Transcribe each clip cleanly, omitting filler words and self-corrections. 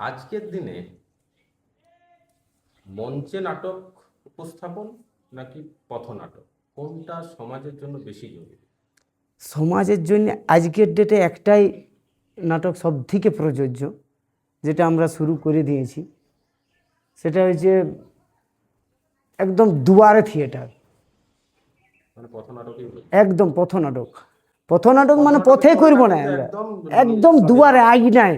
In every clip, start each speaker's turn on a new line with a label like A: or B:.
A: আজকের দিনে মঞ্চে নাটক উপস্থাপন নাকি পথনাটক, কোনটা সমাজের জন্য বেশি জরুরি?
B: সমাজের জন্য আজকের ডেটে একটাই নাটক সব থেকে প্রযোজ্য, যেটা আমরা শুরু করে দিয়েছি, সেটা হচ্ছে একদম দুয়ারে থিয়েটার।
A: মানে পথনাটকই বলছি।
B: একদম পথনাটক। পথনাটক মানে পথে
A: পথনাটকের
B: করবো না,
A: ফর্ম্যাট কিন্তু
B: একদম দুয়ারে আইনায়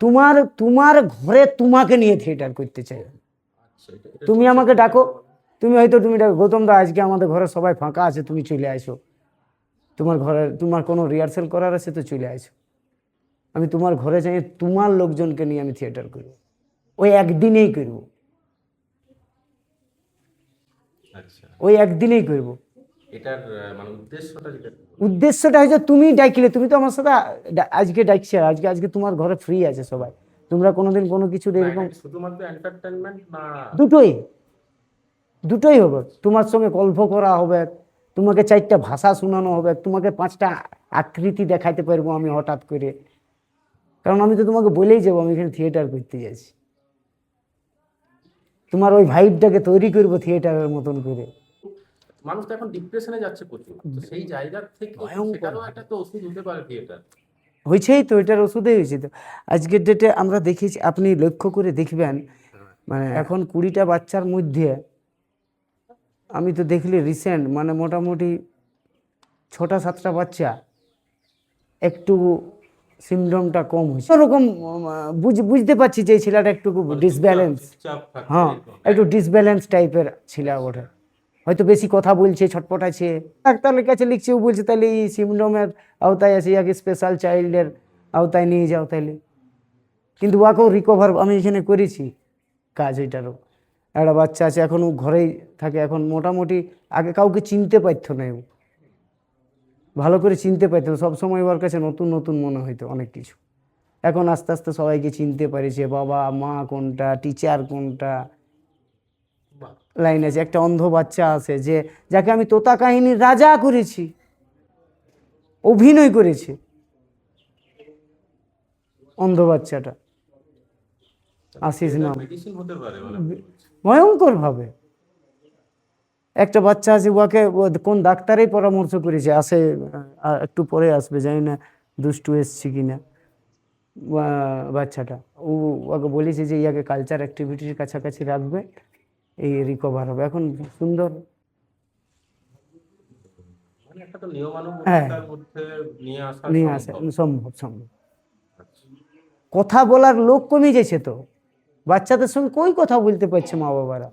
B: তোমার তোমার ঘরে তোমাকে নিয়ে থিয়েটার করতে চাই।
A: আচ্ছা, এটা
B: তুমি
A: ঠিক
B: আমাকে
A: সেটা
B: ডাকো,
A: বলো।
B: তুমি হয়তো তুমি ডাকো, গৌতম দা আজকে আমাদের ঘরে সবাই ফাঁকা আছে, তুমি চলে আসো। তোমার ঘরে তোমার কোনো রিহার্সেল করার আছে তো চলে আসো। আমি তোমার ঘরে যাই, তোমার লোকজনকে নিয়ে আমি থিয়েটার করব, ওই একদিনেই করব,
A: আচ্ছা,
B: ওই একদিনেই করব।
A: এটার মানে উদ্দেশ্যটা যেটা
B: উদ্দেশ্যটা হচ্ছে তুমি ডাকলে, তুমি তো আমার সাথে আজকে ডাকছে, আজকে আজকে তোমার ঘরে ফ্রি আছে সবাই, তোমরা কোনোদিন কোনো কিছু
A: না,
B: এরকম
A: এটা কি শুধুমাত্র এন্টারটেনমেন্ট না?
B: দুটোই, দুটোই হবে। তোমার সঙ্গে গল্প করা হবে, তোমাকে 4টা ভাষা শোনানো হবে, তোমাকে 5টা আকৃতি দেখাইতে পারবো আমি হঠাৎ করে, কারণ আমি তো তোমাকে বলেই যাবো আমি এখানে থিয়েটার করতে যাচ্ছি। তোমার ওই ভাইবটাকে তৈরি করবো থিয়েটারের মতন করে।
A: মানুষ তো এখন ডিপ্রেশনে যাচ্ছে প্রচুর, তো সেই জায়গা থেকে
B: ভয়ঙ্কর
A: সেটারও একটা তো ওষুধ হতে পারে থিয়েটার।
B: হয়েছেই তো, এটার ওষুধেই হয়েছে তো। আজকের ডেটে আমরা দেখেছি, আপনি লক্ষ্য করে দেখবেন, মানে এখন 20টা বাচ্চার মধ্যে আমি তো দেখলি রিসেন্ট, মানে মোটামুটি 6টা 7টা বাচ্চা একটু সিমডমটা কম হয়েছে ওরকম। বুঝতে পারছি যে এই ছেলেটা একটু ডিসব্যালেন্স,
A: চুপচাপ থাকছে
B: হ্যাঁ
A: এরকম।
B: একটু ডিসব্যালেন্স টাইপের ছিল ওঠে, হয়তো বেশি কথা বলছে, ছটপট আছে। ডাক্তারের কাছে লিখছে, ও বলছে তাহলে এই সিমডমের আওতায় আছে, ইয়াকে স্পেশাল চাইল্ডের আওতায় নিয়ে যাও তাইলে। কিন্তু ওকেও রিকভার আমি এখানে করেছি কাজ, এটারও একটা বাচ্চা আছে এখন, ও ঘরেই থাকে এখন মোটামুটি। আগে কাউকে চিনতে পারতো না, ও ভালো করে চিনতে পারতো না, সবসময় ওর কাছে নতুন নতুন মনে হইতো অনেক কিছু। এখন আস্তে আস্তে সবাইকে চিনতে পারিছে, বাবা মা কোনটা, টিচার কোনটা।
A: বাহ,
B: লাইন আছে, একটা অন্ধ বাচ্চা আছে যে, যাকে আমি তোতা কাহিনীর রাজা করেছি, অভিনয় করেছে অন্ধ বাচ্চাটা, আশিস
A: এটা
B: নাম।
A: মেডিসিন হতে পারে মানে আপনি বলছেন।
B: ভয়ঙ্কর ভাবে একটা বাচ্চা আছে, ওকে কোন ডাক্তারই পরামর্শ করেছে, আসে একটু পরে আসবে, জানি না দুষ্টু এসছে কিনা বাচ্চাটা। ওকে বলেছে যে ইয়াকে কালচার অ্যাক্টিভিটির কাছাকাছি রাখবে, এই রিকভার হবে এখন সুন্দর।
A: মানে একটা তো
B: হ্যাঁ,
A: নিয়মানুবর্তিতার মধ্যে নিয়ে আসা
B: নিয়ে আসে,
A: সম্ভব।
B: সম্ভব সম্ভব।
A: আচ্ছা।
B: কথা বলার লোক কমে গেছে তো, বাচ্চাদের সঙ্গে কই কথা বলতে পারছে মা বাবারা।